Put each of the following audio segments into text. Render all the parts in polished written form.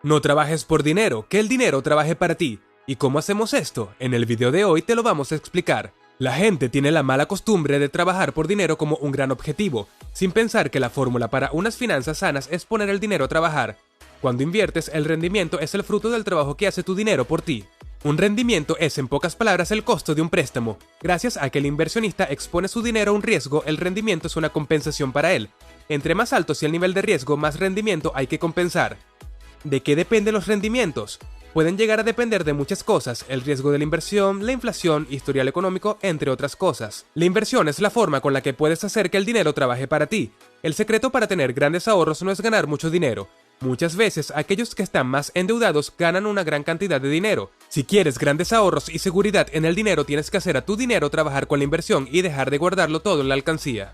No trabajes por dinero, que el dinero trabaje para ti. ¿Y cómo hacemos esto? En el video de hoy te lo vamos a explicar. La gente tiene la mala costumbre de trabajar por dinero como un gran objetivo, sin pensar que la fórmula para unas finanzas sanas es poner el dinero a trabajar. Cuando inviertes, el rendimiento es el fruto del trabajo que hace tu dinero por ti. Un rendimiento es, en pocas palabras, el costo de un préstamo. Gracias a que el inversionista expone su dinero a un riesgo, el rendimiento es una compensación para él. Entre más alto sea el nivel de riesgo, más rendimiento hay que compensar. ¿De qué dependen los rendimientos? Pueden llegar a depender de muchas cosas: el riesgo de la inversión, la inflación, historial económico, entre otras cosas. La inversión es la forma con la que puedes hacer que el dinero trabaje para ti. El secreto para tener grandes ahorros no es ganar mucho dinero. Muchas veces, aquellos que están más endeudados ganan una gran cantidad de dinero. Si quieres grandes ahorros y seguridad en el dinero, tienes que hacer a tu dinero trabajar con la inversión y dejar de guardarlo todo en la alcancía.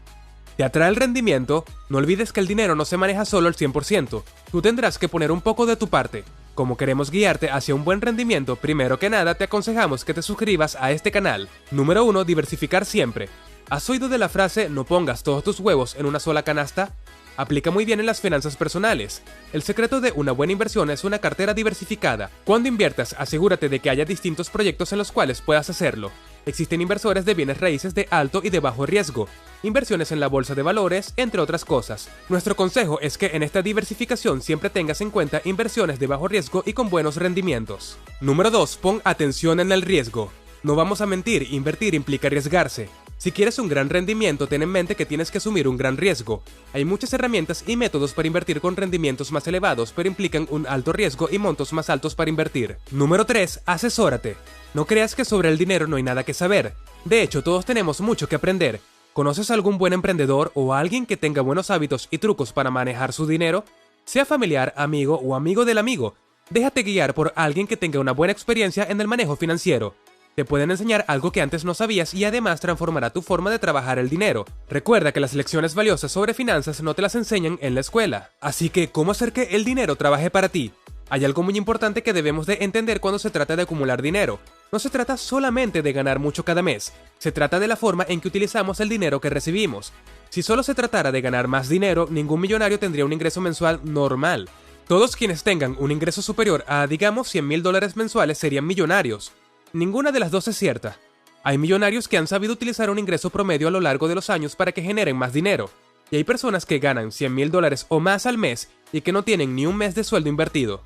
¿Te atrae el rendimiento? No olvides que el dinero no se maneja solo al 100%. Tú tendrás que poner un poco de tu parte. Como queremos guiarte hacia un buen rendimiento, primero que nada te aconsejamos que te suscribas a este canal. Número 1. Diversificar siempre. ¿Has oído de la frase "no pongas todos tus huevos en una sola canasta"? Aplica muy bien en las finanzas personales. El secreto de una buena inversión es una cartera diversificada. Cuando inviertas, asegúrate de que haya distintos proyectos en los cuales puedas hacerlo. Existen inversores de bienes raíces de alto y de bajo riesgo, inversiones en la bolsa de valores, entre otras cosas. Nuestro consejo es que en esta diversificación siempre tengas en cuenta inversiones de bajo riesgo y con buenos rendimientos. Número 2. Pon atención en el riesgo. No vamos a mentir, invertir implica arriesgarse. Si quieres un gran rendimiento, ten en mente que tienes que asumir un gran riesgo. Hay muchas herramientas y métodos para invertir con rendimientos más elevados, pero implican un alto riesgo y montos más altos para invertir. Número 3. Asesórate. No creas que sobre el dinero no hay nada que saber. De hecho, todos tenemos mucho que aprender. ¿Conoces a algún buen emprendedor o a alguien que tenga buenos hábitos y trucos para manejar su dinero? Sea familiar, amigo o amigo del amigo, déjate guiar por alguien que tenga una buena experiencia en el manejo financiero. Te pueden enseñar algo que antes no sabías y además transformará tu forma de trabajar el dinero. Recuerda que las lecciones valiosas sobre finanzas no te las enseñan en la escuela. Así que, ¿cómo hacer que el dinero trabaje para ti? Hay algo muy importante que debemos de entender cuando se trata de acumular dinero. No se trata solamente de ganar mucho cada mes, se trata de la forma en que utilizamos el dinero que recibimos. Si solo se tratara de ganar más dinero, ningún millonario tendría un ingreso mensual normal. Todos quienes tengan un ingreso superior a, digamos, $100,000 mensuales serían millonarios. Ninguna de las dos es cierta. Hay millonarios que han sabido utilizar un ingreso promedio a lo largo de los años para que generen más dinero. Y hay personas que ganan $100,000 o más al mes y que no tienen ni un mes de sueldo invertido.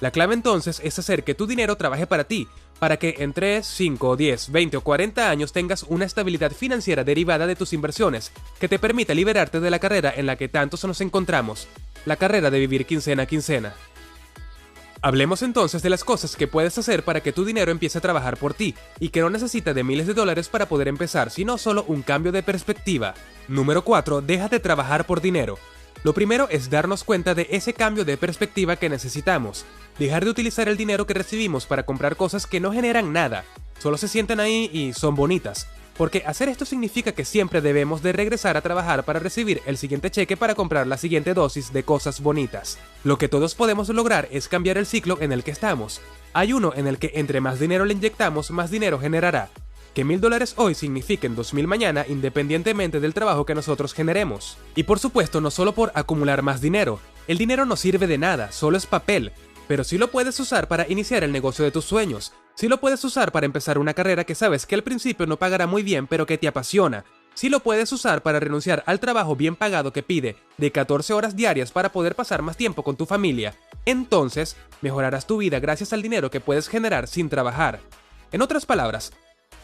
La clave entonces es hacer que tu dinero trabaje para ti, para que en 3, 5, 10, 20 o 40 años tengas una estabilidad financiera derivada de tus inversiones, que te permita liberarte de la carrera en la que tantos nos encontramos, la carrera de vivir quincena a quincena. Hablemos entonces de las cosas que puedes hacer para que tu dinero empiece a trabajar por ti, y que no necesita de miles de dólares para poder empezar, sino solo un cambio de perspectiva. Número 4. Deja de trabajar por dinero. Lo primero es darnos cuenta de ese cambio de perspectiva que necesitamos. Dejar de utilizar el dinero que recibimos para comprar cosas que no generan nada, solo se sientan ahí y son bonitas. Porque hacer esto significa que siempre debemos de regresar a trabajar para recibir el siguiente cheque para comprar la siguiente dosis de cosas bonitas. Lo que todos podemos lograr es cambiar el ciclo en el que estamos. Hay uno en el que entre más dinero le inyectamos, más dinero generará. Que $1,000 hoy signifiquen 2,000 mañana, independientemente del trabajo que nosotros generemos. Y por supuesto, no solo por acumular más dinero. El dinero no sirve de nada, solo es papel. Pero sí lo puedes usar para iniciar el negocio de tus sueños. Sí lo puedes usar para empezar una carrera que sabes que al principio no pagará muy bien, pero que te apasiona. Sí lo puedes usar para renunciar al trabajo bien pagado que pide de 14 horas diarias para poder pasar más tiempo con tu familia. Entonces, mejorarás tu vida gracias al dinero que puedes generar sin trabajar. En otras palabras,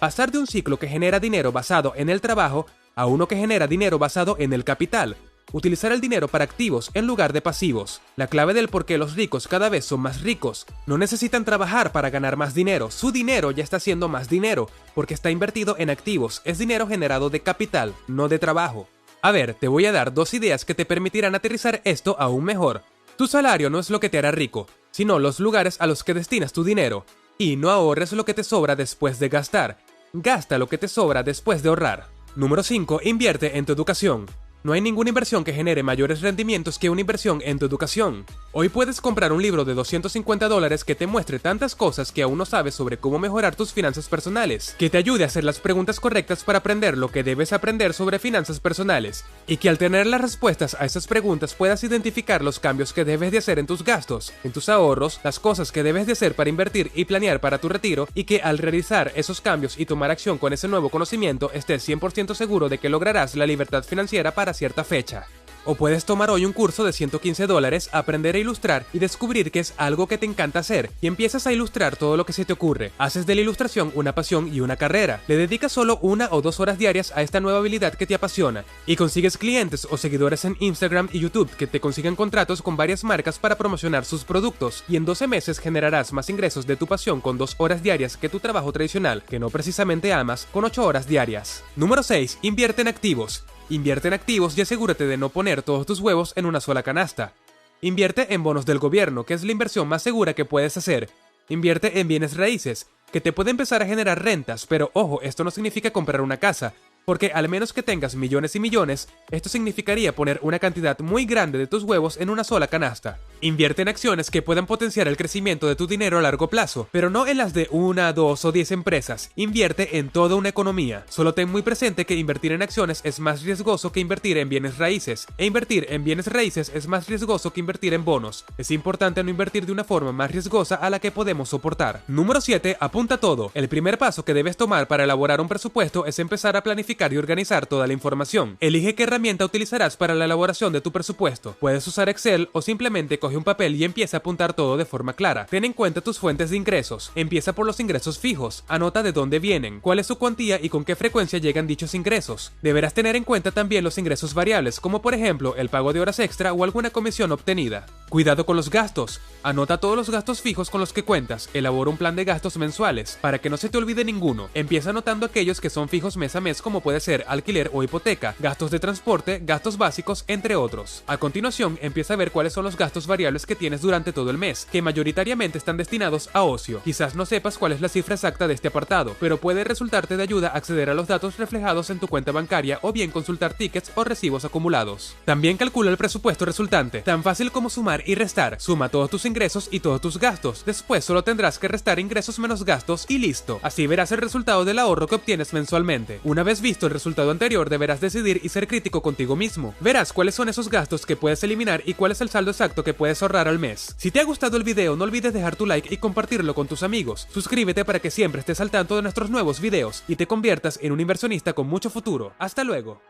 pasar de un ciclo que genera dinero basado en el trabajo a uno que genera dinero basado en el capital. Utilizar el dinero para activos en lugar de pasivos. La clave del por qué los ricos cada vez son más ricos. No necesitan trabajar para ganar más dinero. Su dinero ya está haciendo más dinero, porque está invertido en activos. Es dinero generado de capital, no de trabajo. A ver, te voy a dar 2 ideas que te permitirán aterrizar esto aún mejor. Tu salario no es lo que te hará rico, sino los lugares a los que destinas tu dinero. Y no ahorres lo que te sobra después de gastar. Gasta lo que te sobra después de ahorrar. Número 5. Invierte en tu educación. No hay ninguna inversión que genere mayores rendimientos que una inversión en tu educación. Hoy puedes comprar un libro de $250 que te muestre tantas cosas que aún no sabes sobre cómo mejorar tus finanzas personales, que te ayude a hacer las preguntas correctas para aprender lo que debes aprender sobre finanzas personales, y que al tener las respuestas a esas preguntas puedas identificar los cambios que debes de hacer en tus gastos, en tus ahorros, las cosas que debes de hacer para invertir y planear para tu retiro, y que al realizar esos cambios y tomar acción con ese nuevo conocimiento estés 100% seguro de que lograrás la libertad financiera para cierta fecha. O puedes tomar hoy un curso de $115, aprender a ilustrar y descubrir que es algo que te encanta hacer, y empiezas a ilustrar todo lo que se te ocurre. Haces de la ilustración una pasión y una carrera. Le dedicas solo 1 o 2 horas diarias a esta nueva habilidad que te apasiona, y consigues clientes o seguidores en Instagram y YouTube que te consigan contratos con varias marcas para promocionar sus productos, y en 12 meses generarás más ingresos de tu pasión con 2 horas diarias que tu trabajo tradicional, que no precisamente amas, con 8 horas diarias. Número 6. Invierte en activos. Invierte en activos y asegúrate de no poner todos tus huevos en una sola canasta. Invierte en bonos del gobierno, que es la inversión más segura que puedes hacer. Invierte en bienes raíces, que te puede empezar a generar rentas, pero ojo, esto no significa comprar una casa, porque al menos que tengas millones y millones, esto significaría poner una cantidad muy grande de tus huevos en una sola canasta. Invierte en acciones que puedan potenciar el crecimiento de tu dinero a largo plazo, pero no en las de 1, 2 o 10 empresas. Invierte en toda una economía. Solo ten muy presente que invertir en acciones es más riesgoso que invertir en bienes raíces, e invertir en bienes raíces es más riesgoso que invertir en bonos. Es importante no invertir de una forma más riesgosa a la que podemos soportar. Número 7. Apunta todo. El primer paso que debes tomar para elaborar un presupuesto es empezar a planificar y organizar toda la información. Elige qué herramienta utilizarás para la elaboración de tu presupuesto. Puedes usar Excel o simplemente coge un papel y empieza a apuntar todo de forma clara. Ten en cuenta tus fuentes de ingresos. Empieza por los ingresos fijos. Anota de dónde vienen, cuál es su cuantía y con qué frecuencia llegan dichos ingresos. Deberás tener en cuenta también los ingresos variables, como por ejemplo el pago de horas extra o alguna comisión obtenida. Cuidado con los gastos. Anota todos los gastos fijos con los que cuentas. Elabora un plan de gastos mensuales para que no se te olvide ninguno. Empieza anotando aquellos que son fijos mes a mes, como puede ser alquiler o hipoteca, gastos de transporte, gastos básicos, entre otros. A continuación, empieza a ver cuáles son los gastos variables que tienes durante todo el mes, que mayoritariamente están destinados a ocio. Quizás no sepas cuál es la cifra exacta de este apartado, pero puede resultarte de ayuda acceder a los datos reflejados en tu cuenta bancaria o bien consultar tickets o recibos acumulados. También calcula el presupuesto resultante, tan fácil como sumar y restar. Suma todos tus ingresos y todos tus gastos. Después solo tendrás que restar ingresos menos gastos y listo. Así verás el resultado del ahorro que obtienes mensualmente. Una vez visto el resultado anterior, deberás decidir y ser crítico contigo mismo. Verás cuáles son esos gastos que puedes eliminar y cuál es el saldo exacto que puedes ahorrar al mes. Si te ha gustado el video, no olvides dejar tu like y compartirlo con tus amigos. Suscríbete para que siempre estés al tanto de nuestros nuevos videos y te conviertas en un inversionista con mucho futuro. ¡Hasta luego!